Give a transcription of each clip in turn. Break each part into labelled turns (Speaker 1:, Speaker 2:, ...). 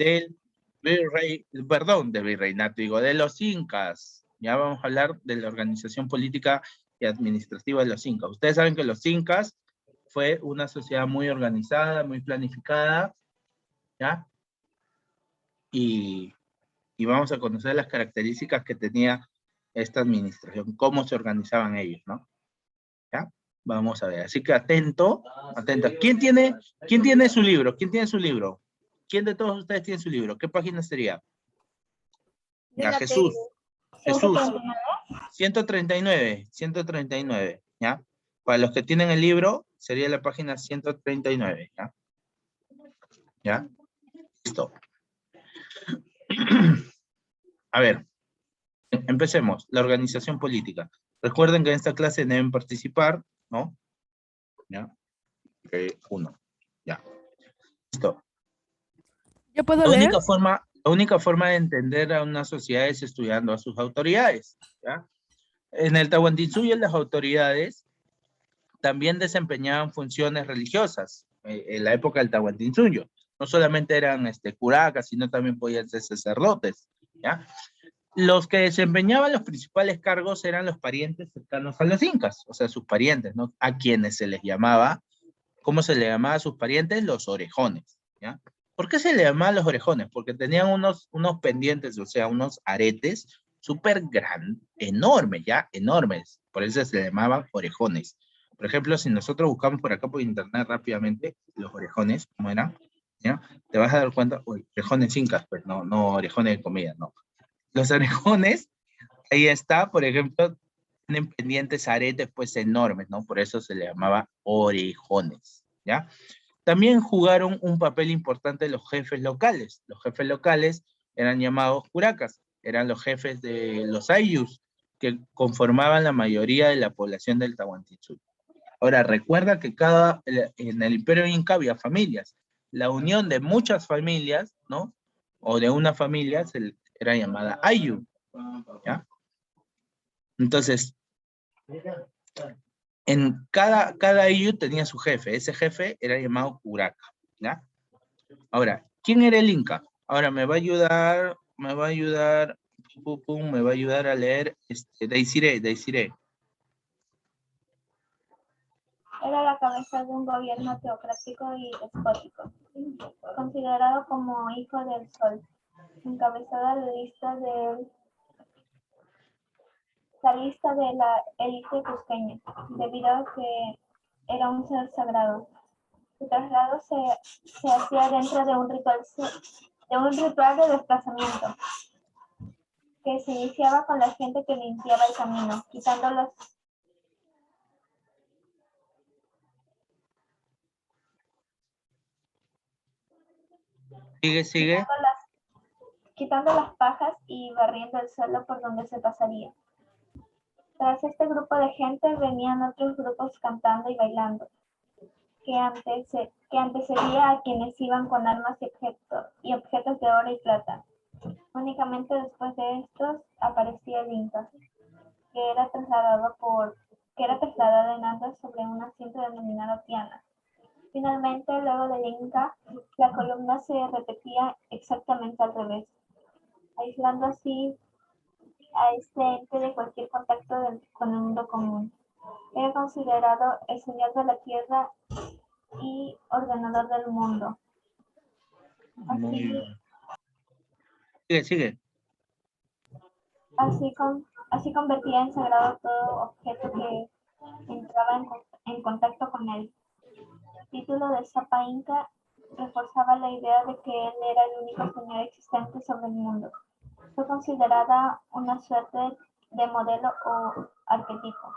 Speaker 1: del virrey, perdón, del virreinato, digo, de los incas. Ya vamos a hablar de la organización política y administrativa de los incas. Ustedes saben que los incas fue una sociedad muy organizada, muy planificada, ¿ya? Y vamos a conocer las características que tenía esta administración, cómo se organizaban ellos, ¿no? ¿Ya? Vamos a ver, así que atento, atento. ¿Quién tiene su libro? ¿Quién tiene su libro? ¿Quién de todos ustedes tiene su libro? ¿Qué página sería? Ya, Jesús. Jesús. 139, 139, ¿ya? Para los que tienen el libro, sería la página 139, ¿ya? ¿Ya? Listo. A ver, empecemos. La organización política. Recuerden que en esta clase deben participar, ¿no? ¿Ya? Uno. Ya. Listo.
Speaker 2: ¿Yo puedo leer?
Speaker 1: La única forma de entender a una sociedad es estudiando a sus autoridades, ¿ya? En el Tahuantinsuyo las autoridades también desempeñaban funciones religiosas en la época del Tahuantinsuyo. No solamente eran curacas, sino también podían ser sacerdotes, ¿ya? Los que desempeñaban los principales cargos eran los parientes cercanos a los incas, o sea, sus parientes, ¿no? A quienes se les llamaba, ¿cómo se le llamaba a sus parientes? Los orejones, ¿ya? ¿Por qué se le llamaba los orejones? Porque tenían unos pendientes, o sea, unos aretes súper grandes, enormes, ¿ya? Enormes. Por eso se le llamaban orejones. Por ejemplo, si nosotros buscamos por acá por internet rápidamente los orejones, ¿cómo eran? ¿Ya? Te vas a dar cuenta, orejones incas, pues no orejones de comida, no. Los orejones, ahí está, por ejemplo, tienen pendientes aretes pues enormes, ¿no? Por eso se le llamaba orejones, ¿ya? También jugaron un papel importante los jefes locales. Los jefes locales eran llamados curacas, eran los jefes de los ayllus, que conformaban la mayoría de la población del Tahuantinsuyo. Ahora, recuerda que en el Imperio Inca había familias. La unión de muchas familias, ¿no? O de una familia era llamada ayllu, ¿ya? Entonces, en cada ayllu tenía su jefe. Ese jefe era llamado curaca, ¿ya? Ahora, ¿quién era el Inca? Ahora me va a ayudar, me va a ayudar a leer Daisire.
Speaker 3: Era la cabeza de un gobierno teocrático y despótico, considerado como hijo del sol. Encabezaba la lista de la élite cusqueña, debido a que era un ser sagrado. Su traslado se hacía dentro de un ritual de desplazamiento, que se iniciaba con la gente que limpiaba el camino, quitando las
Speaker 1: Sigue.
Speaker 3: quitando las pajas y barriendo el suelo por donde se pasaría. Tras este grupo de gente venían otros grupos cantando y bailando, que antecedía a quienes iban con armas y objetos de oro y plata. Únicamente después de estos aparecía el Inca, que era trasladado en andas sobre un asiento denominado tiana. Finalmente, luego del Inca, la columna se repetía exactamente al revés, aislando así a este ente de cualquier contacto con el mundo común. Era considerado el señor de la tierra y ordenador del mundo.
Speaker 1: Sigue.
Speaker 3: Así convertía en sagrado todo objeto que entraba en contacto con él. El título de Sapa Inca reforzaba la idea de que él era el único señor existente sobre el mundo. Fue considerada una suerte de modelo o arquetipo.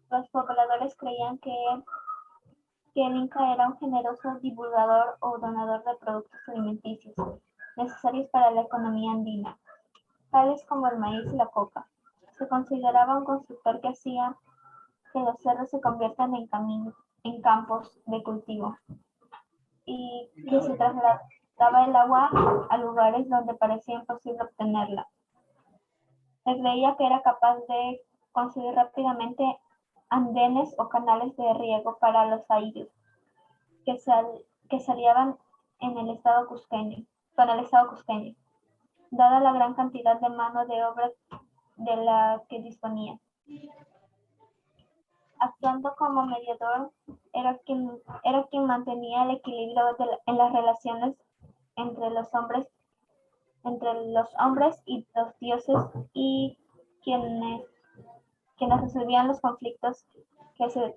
Speaker 3: Los pobladores creían que el Inca era un generoso divulgador o donador de productos alimenticios necesarios para la economía andina, tales como el maíz y la coca. Se consideraba un constructor que hacía que los cerros se conviertan en campos de cultivo y que se trasladaba el agua a lugares donde parecía imposible obtenerla. Se creía que era capaz de construir rápidamente andenes o canales de riego para los ayllus que salían en el estado cusqueño, con el Estado cusqueño, dada la gran cantidad de mano de obra de la que disponía. Actuando como mediador, era quien mantenía el equilibrio en las relaciones entre los hombres y los dioses, y quienes resolvían los conflictos que se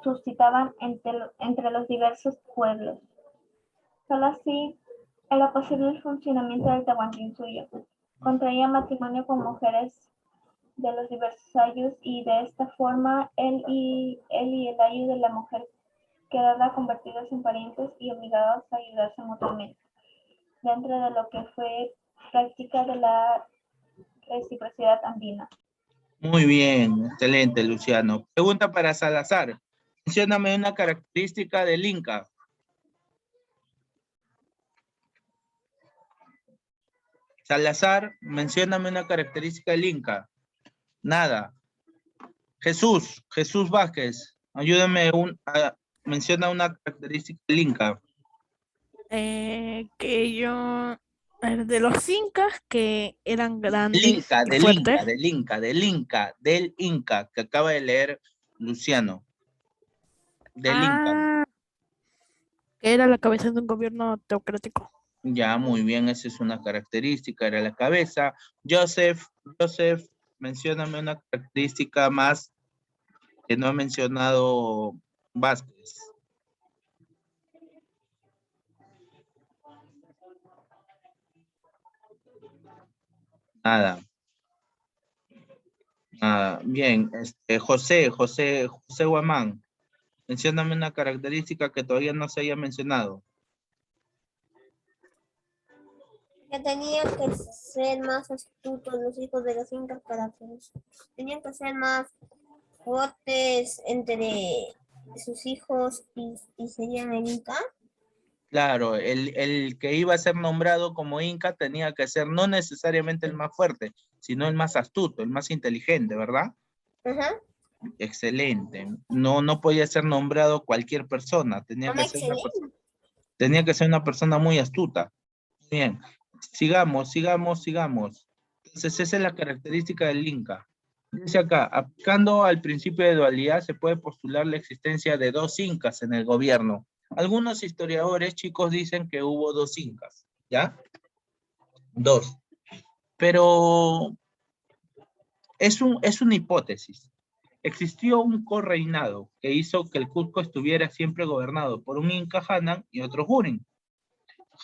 Speaker 3: suscitaban entre los diversos pueblos. Solo así era posible el funcionamiento del Tahuantinsuyo. Contraía matrimonio con mujeres de los diversos ayllus, y de esta forma él y el ayllu de la mujer quedaban convertidos en parientes y obligados a ayudarse mutuamente, dentro de lo que fue práctica de la reciprocidad andina.
Speaker 1: Muy bien, excelente, Luciano. Pregunta para Salazar. Mencióname una característica del Inca. Salazar, mencióname una característica del Inca. Nada. Jesús Vázquez, ayúdame, menciona una característica del Inca.
Speaker 2: Que yo, a ver, de los incas que eran grandes y fuertes.
Speaker 1: Del Inca, que acaba de leer Luciano. Del Inca.
Speaker 2: Que era la cabeza de un gobierno teocrático.
Speaker 1: Ya, muy bien, esa es una característica, era la cabeza. Joseph, mencióname una característica más que no ha mencionado Vázquez. Nada. Bien, José Guamán, mencióname una característica que todavía no se haya mencionado.
Speaker 4: Que tenían que ser más astutos los hijos de los incas tenían que ser más fuertes entre sus hijos y serían el Inca.
Speaker 1: Claro, el que iba a ser nombrado como Inca tenía que ser no necesariamente el más fuerte, sino el más astuto, el más inteligente, ¿verdad?
Speaker 4: Ajá.
Speaker 1: Excelente. No podía ser nombrado cualquier persona, tenía que ser una persona muy astuta. Bien, sigamos. Entonces esa es la característica del Inca. Dice acá, aplicando al principio de dualidad se puede postular la existencia de dos Incas en el gobierno. Algunos historiadores, chicos, dicen que hubo dos Incas, ¿ya? Dos. Pero es una hipótesis. Existió un correinado que hizo que el Cusco estuviera siempre gobernado por un Inca Hanan y otro Hurin.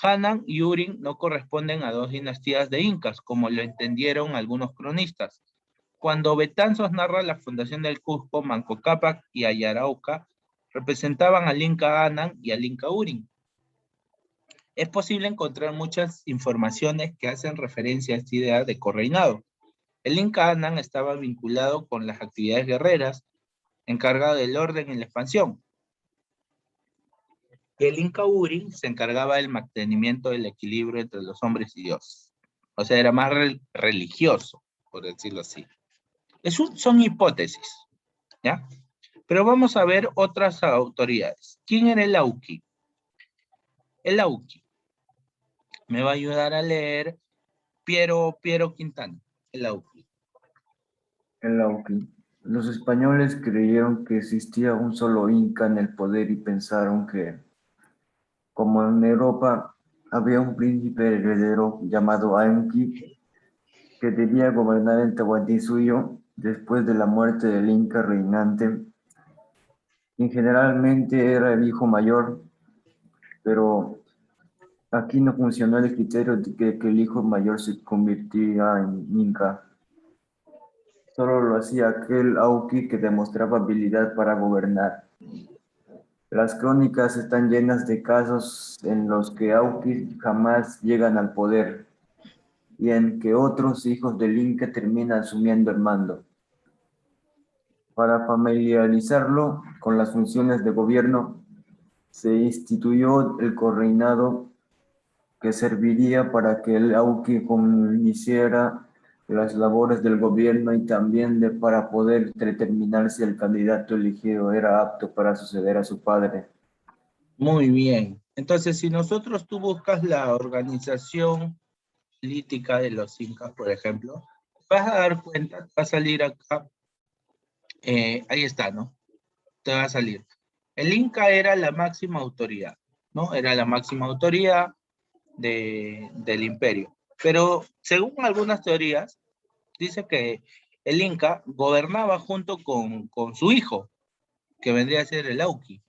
Speaker 1: Hanan y Hurin no corresponden a dos dinastías de Incas, como lo entendieron algunos cronistas. Cuando Betanzos narra la fundación del Cusco, Manco Cápac y Ayarauca representaban al Inca Hanan y al Inca Hurin. Es posible encontrar muchas informaciones que hacen referencia a esta idea de correinado. El Inca Hanan estaba vinculado con las actividades guerreras, encargado del orden y la expansión. Y el Inca Hurin se encargaba del mantenimiento del equilibrio entre los hombres y dioses. O sea, era más religioso, por decirlo así. Son hipótesis, ¿ya? Pero vamos a ver otras autoridades. ¿Quién era el Auqui? El Auqui. Me va a ayudar a leer Piero Quintana. El Auqui.
Speaker 5: El Auqui. Los españoles creyeron que existía un solo Inca en el poder y pensaron que, como en Europa había un príncipe heredero llamado Auqui que debía gobernar el Tahuantinsuyo después de la muerte del Inca reinante, quien generalmente era el hijo mayor, pero aquí no funcionó el criterio de que el hijo mayor se convirtiera en Inca. Solo lo hacía aquel Auqui que demostraba habilidad para gobernar. Las crónicas están llenas de casos en los que Auquis jamás llegan al poder y en que otros hijos del Inca terminan asumiendo el mando. Para familiarizarlo con las funciones de gobierno, se instituyó el correinado, que serviría para que el Auqui hiciera las labores del gobierno y también para poder determinar si el candidato elegido era apto para suceder a su padre.
Speaker 1: Muy bien. Entonces, si nosotros tú buscas la organización política de los incas, por ejemplo, vas a dar cuenta, va a salir acá, ahí está, ¿no? Te va a salir. El Inca era la máxima autoridad, ¿no? Era la máxima autoridad del imperio. Pero según algunas teorías, dice que el Inca gobernaba junto con su hijo, que vendría a ser el Auqui,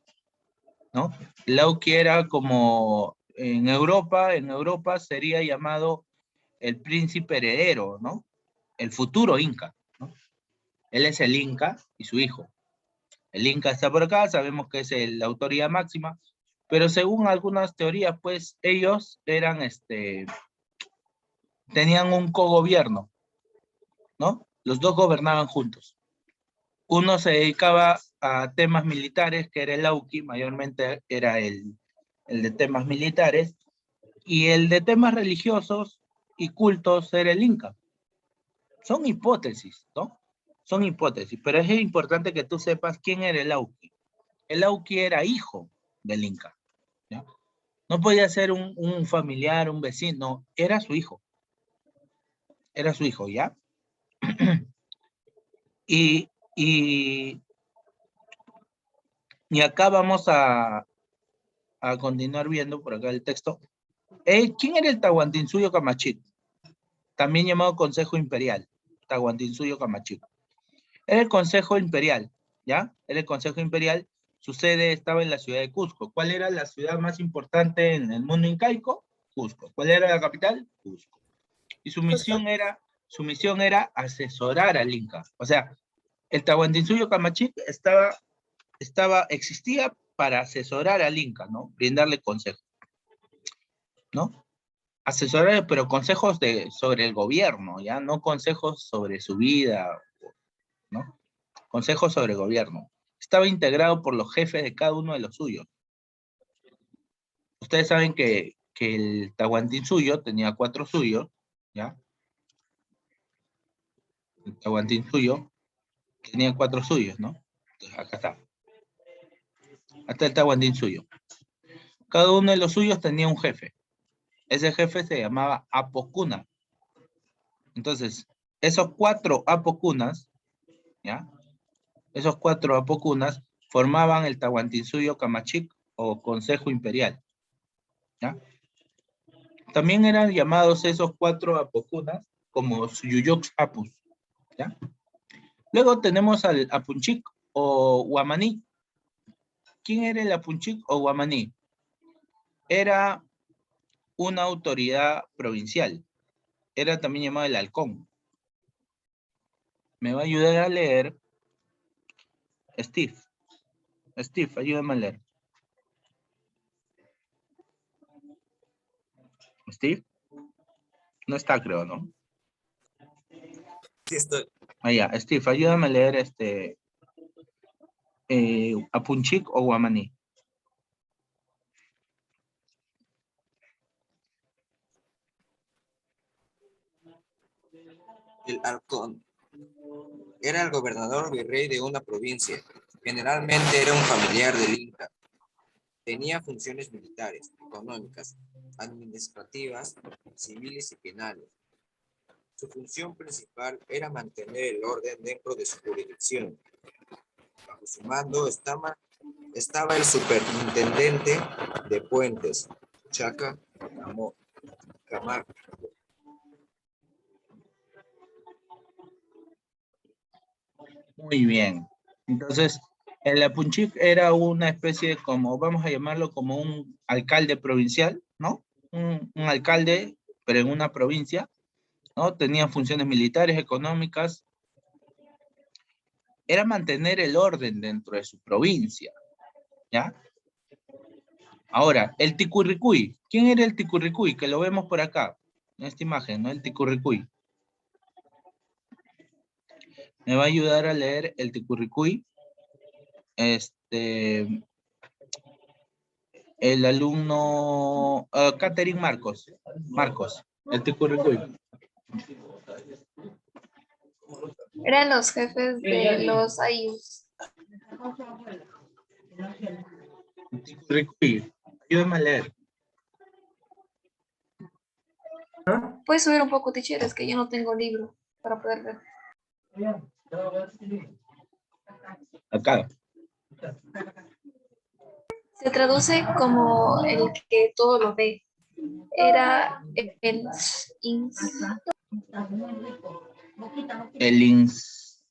Speaker 1: ¿no? El Auqui era como en Europa sería llamado el príncipe heredero, ¿no? El futuro Inca, ¿no? Él es el Inca y su hijo. El Inca está por acá, sabemos que es la autoridad máxima, pero según algunas teorías, pues ellos eran, tenían un cogobierno, ¿no? Los dos gobernaban juntos. Uno se dedicaba a temas militares, que era el Auqui, mayormente era el de temas militares, y el de temas religiosos y cultos era el Inca. Son hipótesis, ¿no? Son hipótesis, pero es importante que tú sepas quién era el Auqui. El Auqui era hijo del Inca, ¿ya? No podía ser un familiar, un vecino, era su hijo. Era su hijo, ¿ya? y acá vamos a continuar viendo por acá el texto. ¿Quién era el Tahuantinsuyo Camachico? También llamado Consejo Imperial. Tahuantinsuyo Camachico. Era el Consejo Imperial, ¿ya? Era el Consejo Imperial. Su sede estaba en la ciudad de Cusco. ¿Cuál era la ciudad más importante en el mundo incaico? Cusco. ¿Cuál era la capital? Cusco. Y su misión era asesorar al Inca. O sea, el Tahuantinsuyo Camachico existía para asesorar al Inca, ¿no? Brindarle consejos, ¿no? Asesorar, pero consejos sobre el gobierno, ¿ya? No consejos sobre su vida, ¿no? Consejos sobre el gobierno. Estaba integrado por los jefes de cada uno de los suyos. Ustedes saben que el Tahuantinsuyo tenía 4 suyos, ¿ya? El Tahuantinsuyo tenía 4 suyos, ¿no? Entonces, acá está. Hasta el Tahuantinsuyo. Cada uno de los suyos tenía un jefe. Ese jefe se llamaba Apocuna. Entonces, esos 4 Apocunas, ¿ya? Esos 4 Apocunas formaban el Tahuantinsuyo Camachic o Consejo Imperial, ¿ya? También eran llamados esos 4 Apocunas como Suyuyox Apus, ¿ya? Luego tenemos al Apunchic o Guamaní. ¿Quién era el Apunchic o Guamaní? Era una autoridad provincial. Era también llamado el Halcón. Me va a ayudar a leer Steve. Steve, ayúdame a leer. Steve. No está, creo, ¿no?
Speaker 6: Sí estoy.
Speaker 1: Ah, ya. Steve, ayúdame a leer Apunchic o Guamaní.
Speaker 6: El halcón era el gobernador o virrey de una provincia. Generalmente era un familiar del Inca. Tenía funciones militares, económicas, administrativas, civiles y penales. Su función principal era mantener el orden dentro de su jurisdicción. Bajo su mando estaba el superintendente de puentes, Chaca Camargo.
Speaker 1: Muy bien. Entonces, el Apunchic era una especie de como, vamos a llamarlo como un alcalde provincial, ¿no? Un alcalde, pero en una provincia, ¿no? Tenía funciones militares, económicas. Era mantener el orden dentro de su provincia, ¿ya? Ahora, el Ticurricuy. ¿Quién era el Ticurricuy? Que lo vemos por acá, en esta imagen, ¿no? El Ticurricuy. Me va a ayudar a leer el Ticurricuy. El alumno Catherine Marcos, el Ticurricuy.
Speaker 7: Eran los jefes de los ayllus.
Speaker 1: Ticurricuy. Ayúdame a leer.
Speaker 7: Puedes subir un poco, teacher, es que yo no tengo libro para poder ver.
Speaker 1: Acá.
Speaker 7: Se traduce como el que todo lo ve. Era el
Speaker 1: El ins.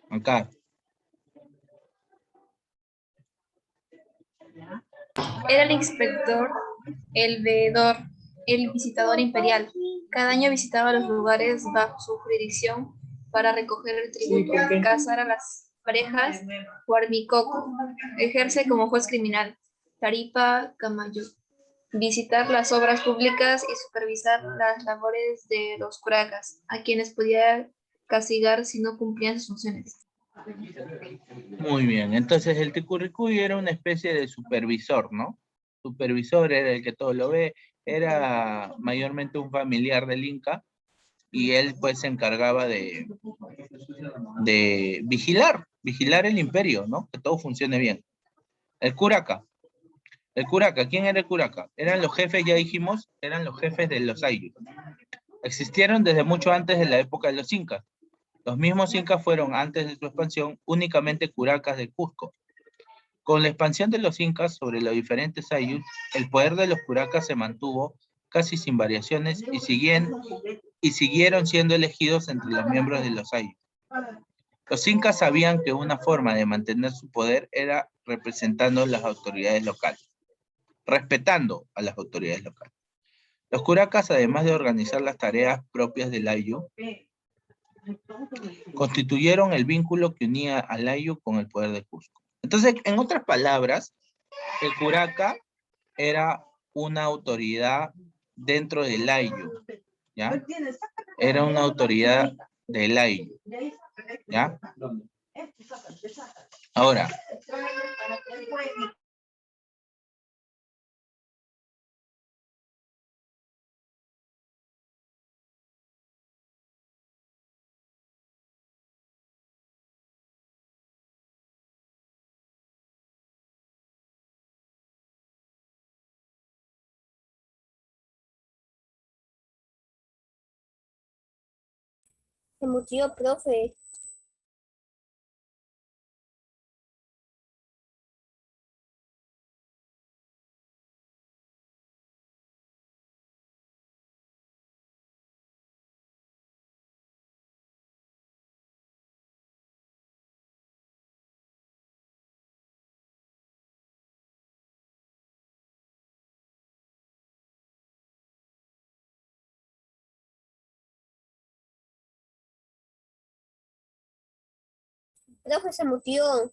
Speaker 1: Acá.
Speaker 7: Era el inspector, el veedor, el visitador imperial. Cada año visitaba los lugares bajo su jurisdicción para recoger el tributo, casar a las parejas, Huarmicoco, ejerce como juez criminal, Taripa Camayo, visitar las obras públicas y supervisar las labores de los curacas, a quienes podía castigar si no cumplían sus funciones.
Speaker 1: Muy bien. Entonces el Ticurricuy era una especie de supervisor, ¿no? Supervisor era el que todo lo ve. Era mayormente un familiar del Inca y él pues se encargaba de vigilar el imperio, ¿no? Que todo funcione bien. El curaca. El curaca, ¿quién era el curaca? Eran los jefes, ya dijimos, eran los jefes de los ayllus. Existieron desde mucho antes de la época de los incas. Los mismos incas fueron, antes de su expansión, únicamente curacas de Cusco. Con la expansión de los incas sobre los diferentes ayllus, el poder de los curacas se mantuvo casi sin variaciones y siguieron siendo elegidos entre los miembros de los ayllus. Los incas sabían que una forma de mantener su poder era representando las autoridades locales, respetando a las autoridades locales. Los curacas, además de organizar las tareas propias del ayllu, constituyeron el vínculo que unía al ayllu con el poder de Cusco. Entonces, en otras palabras, el curaca era una autoridad dentro del ayllu, ¿ya? Era una autoridad del ayllu, ¿ya? Ahora,
Speaker 4: Se murió, profe. Profe, se murió.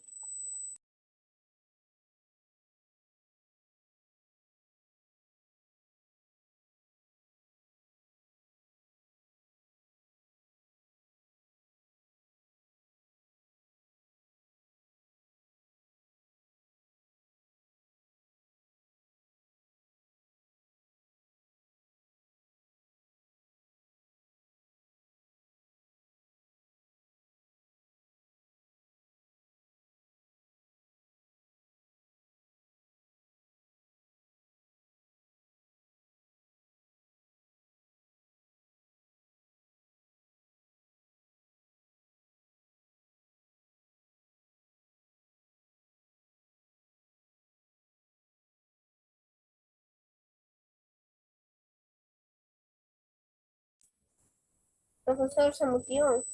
Speaker 4: Profesor, se murió.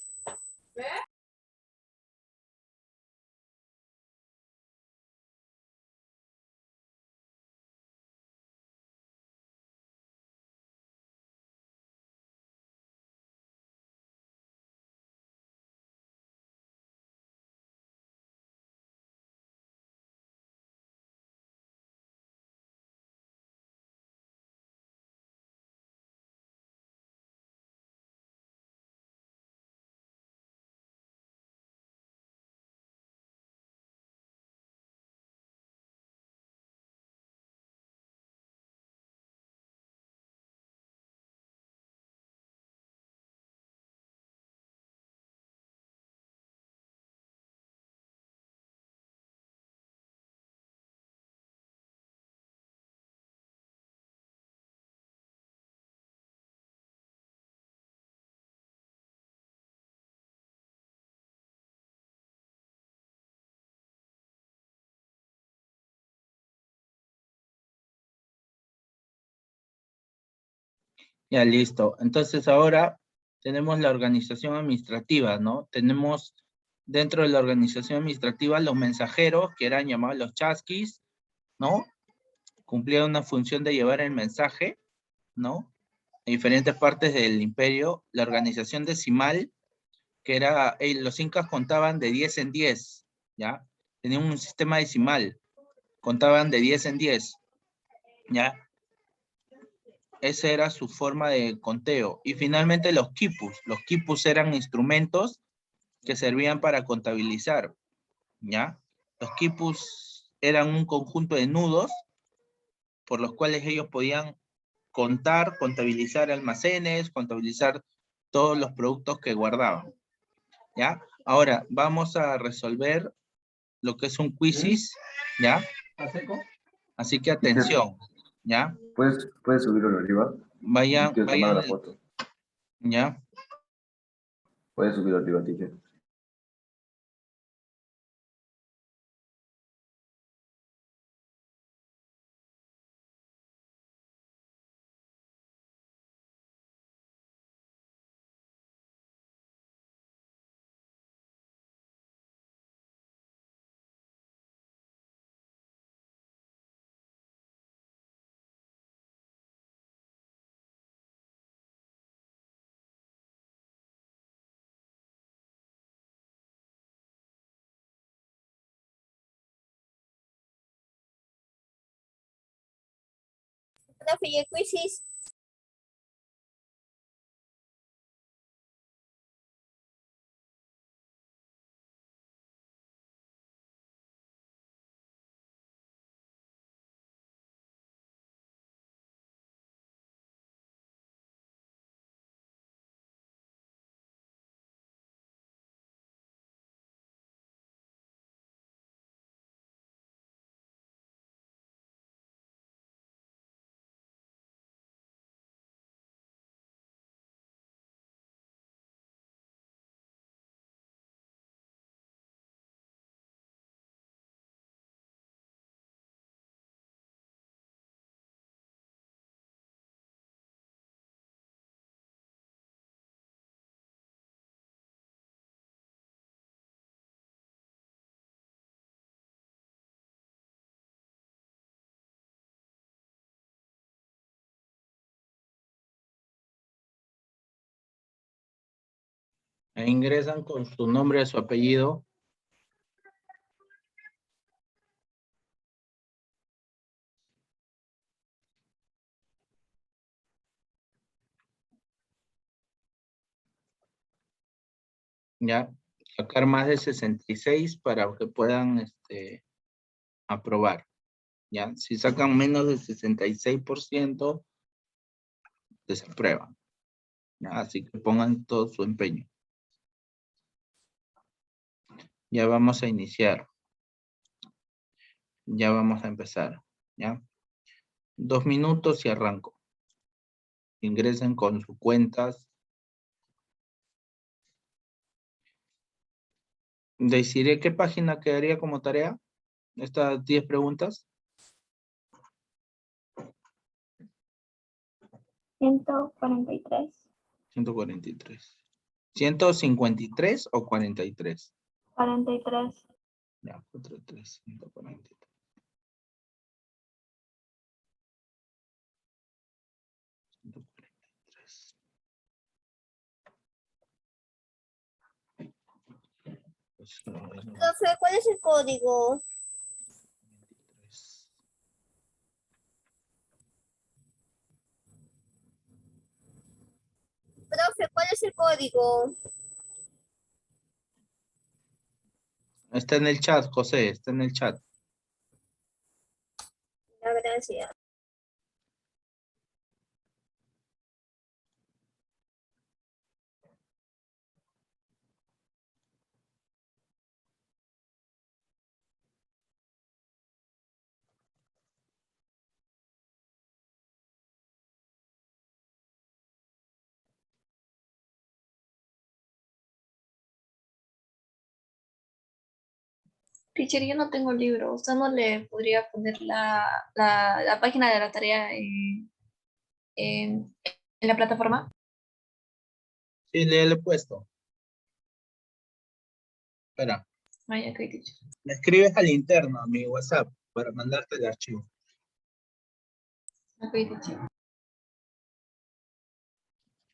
Speaker 1: Ya, listo. Entonces ahora tenemos la organización administrativa, ¿no? Tenemos dentro de la organización administrativa los mensajeros, que eran llamados los chasquis, ¿no? Cumplían una función de llevar el mensaje, ¿no? En diferentes partes del imperio. La organización decimal, que era, los incas contaban de 10 en 10, ¿ya? Tenían un sistema decimal, contaban de 10 en 10, ¿ya? Esa era su forma de conteo. Y finalmente los quipus. Los quipus eran instrumentos que servían para contabilizar, ¿ya? Los quipus eran un conjunto de nudos por los cuales ellos podían contar, contabilizar almacenes, contabilizar todos los productos que guardaban, ¿ya? Ahora, vamos a resolver lo que es un quizzes, ¿ya? Así que atención, ¿ya?
Speaker 5: ¿Puedes subirlo arriba?
Speaker 1: Vayan,
Speaker 5: Quiero tomar la
Speaker 1: vayan,
Speaker 5: foto.
Speaker 1: ¿ya?
Speaker 5: Puedes subirlo arriba, teacher.
Speaker 4: Profe, ¿y el quizzes?
Speaker 1: E ingresan con su nombre y su apellido. Ya, sacar más de 66 para que puedan aprobar. Ya, si sacan menos del 66%, desaprueban. Ya, así que pongan todo su empeño. Ya vamos a iniciar. Ya vamos a empezar. Ya. 2 minutos y arranco. Ingresen con sus cuentas. Decidiré qué página quedaría como tarea. Estas 10 preguntas.
Speaker 3: 143.
Speaker 1: 143. ¿153 o 43?
Speaker 3: 43.
Speaker 1: Ya, 43, 143.
Speaker 4: Profe, ¿cuál es el código? Profe, ¿cuál es el código?
Speaker 1: Está en el chat, José, está en el chat.
Speaker 4: Ya, gracias.
Speaker 7: Teacher, yo no tengo el libro. ¿Usted no le podría poner la página de la tarea en ¿En la plataforma?
Speaker 1: Sí, le he puesto. Espera.
Speaker 7: Ay, ok, teacher.
Speaker 1: Me escribes al interno a mi WhatsApp para mandarte el archivo.
Speaker 7: Ok, teacher.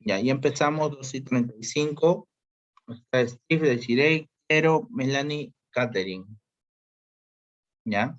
Speaker 1: Ya, y empezamos 2:35. Está Steve, Desiree, Pero, Melanie, Catherine. ¿Ya?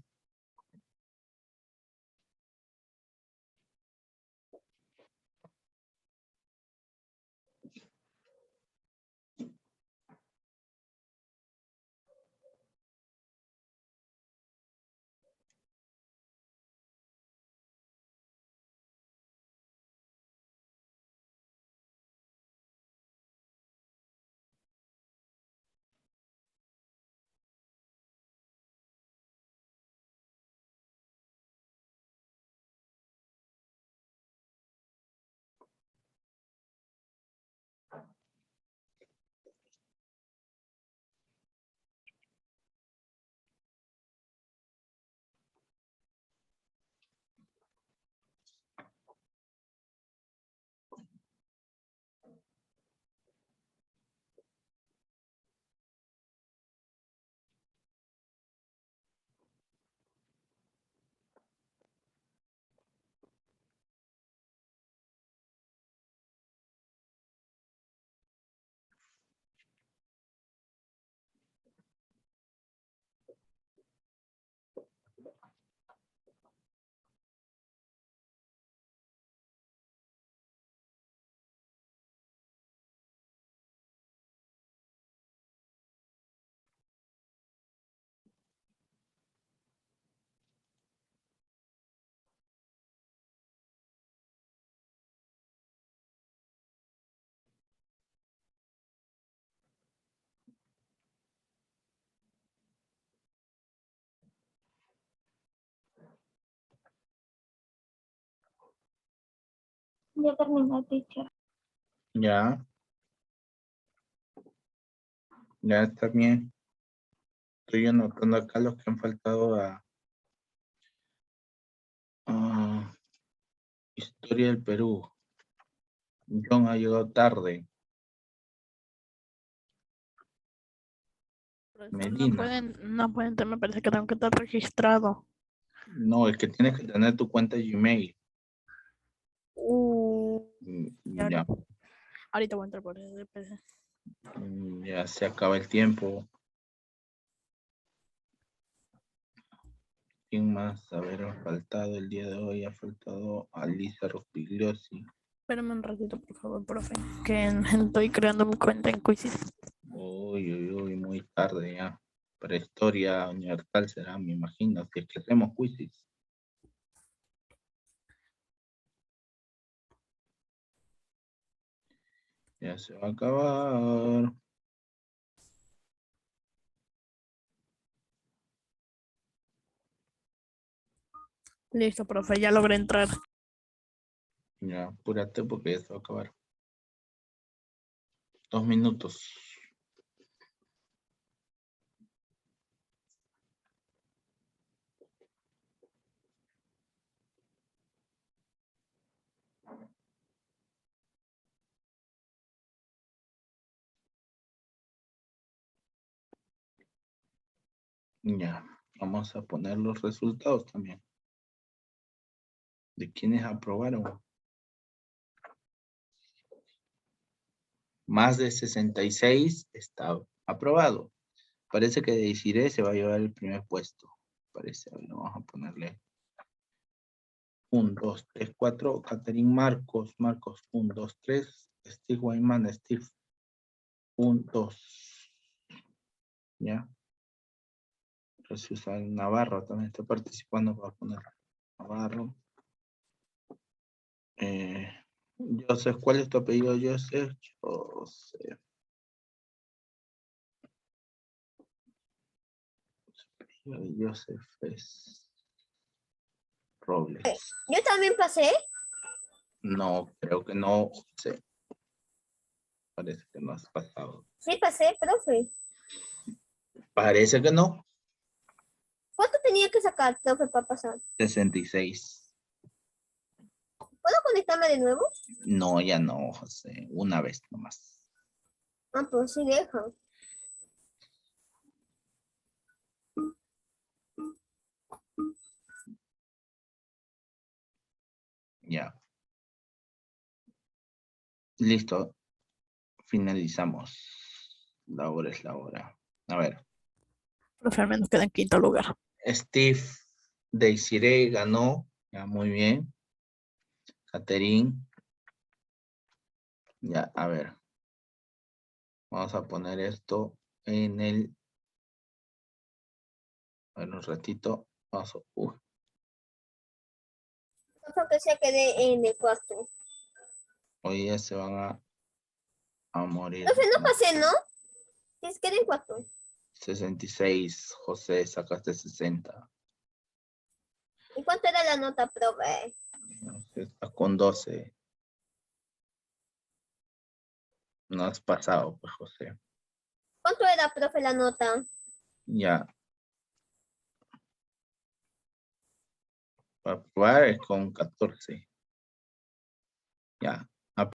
Speaker 3: Ya terminé, teacher.
Speaker 1: Ya. Ya está bien. Estoy anotando acá los que han faltado a Historia del Perú. John ha llegado tarde.
Speaker 2: Profesor,
Speaker 1: Medina.
Speaker 2: no pueden, me parece que tengo que estar registrado.
Speaker 1: No, es que tienes que tener tu cuenta Gmail. Ya,
Speaker 2: Ahorita voy a entrar por el PC.
Speaker 1: ya se acaba el tiempo. ¿Quién más? A ver, ha faltado el día de hoy. Ha faltado Alisa Rospigliosi.
Speaker 2: Espérame un ratito, por favor, profe. Que estoy creando mi cuenta en Quizzes.
Speaker 1: Uy, muy tarde ya. Prehistoria universal será, me imagino, si es que hacemos quizzes. Ya se va a acabar.
Speaker 2: Listo, profe, ya logré entrar.
Speaker 1: Ya, apúrate porque ya se va a acabar. 2 minutos. Ya, vamos a poner los resultados también. De quienes aprobaron. Más de 66 está aprobado. Parece que Desiree se va a llevar el primer puesto. Parece, a ver, vamos a ponerle 1, 2, 3, 4. Catherine Marcos, 1, 2, 3. Steve Wyman, Steve 1, 2. Ya. Jesús Navarro también está participando para poner Navarro. Joseph, ¿cuál es tu apellido, Joseph? Joseph es Robles.
Speaker 4: ¿Yo también pasé?
Speaker 1: No, creo que no. Sí. Parece que no has pasado.
Speaker 4: Sí, pasé, profe.
Speaker 1: Parece que no.
Speaker 4: ¿Cuánto tenía que sacar, profe, para pasar?
Speaker 1: 66.
Speaker 4: ¿Puedo conectar dame de nuevo?
Speaker 1: No, ya no, José. Una vez nomás.
Speaker 4: Ah, pues sí, deja.
Speaker 1: Ya. Listo. Finalizamos. La hora es la hora. A ver.
Speaker 2: Profe, al menos queda en quinto lugar.
Speaker 1: Steve Deisire ganó. Ya, muy bien. Catherine. Ya, a ver. Vamos a poner esto en el... A ver, un ratito. Vamos a...
Speaker 4: Creo que se quede en el cuarto.
Speaker 1: hoy ya se van a morir.
Speaker 4: Profe, no pasé, ¿no? Que se quede en cuarto.
Speaker 1: 66. José, sacaste 60.
Speaker 4: ¿Y cuánto era la nota, profe?
Speaker 1: Está con 12. No has pasado, pues, José.
Speaker 4: ¿Cuánto era, profe, la nota?
Speaker 1: Ya. Para probar es con 14. Ya.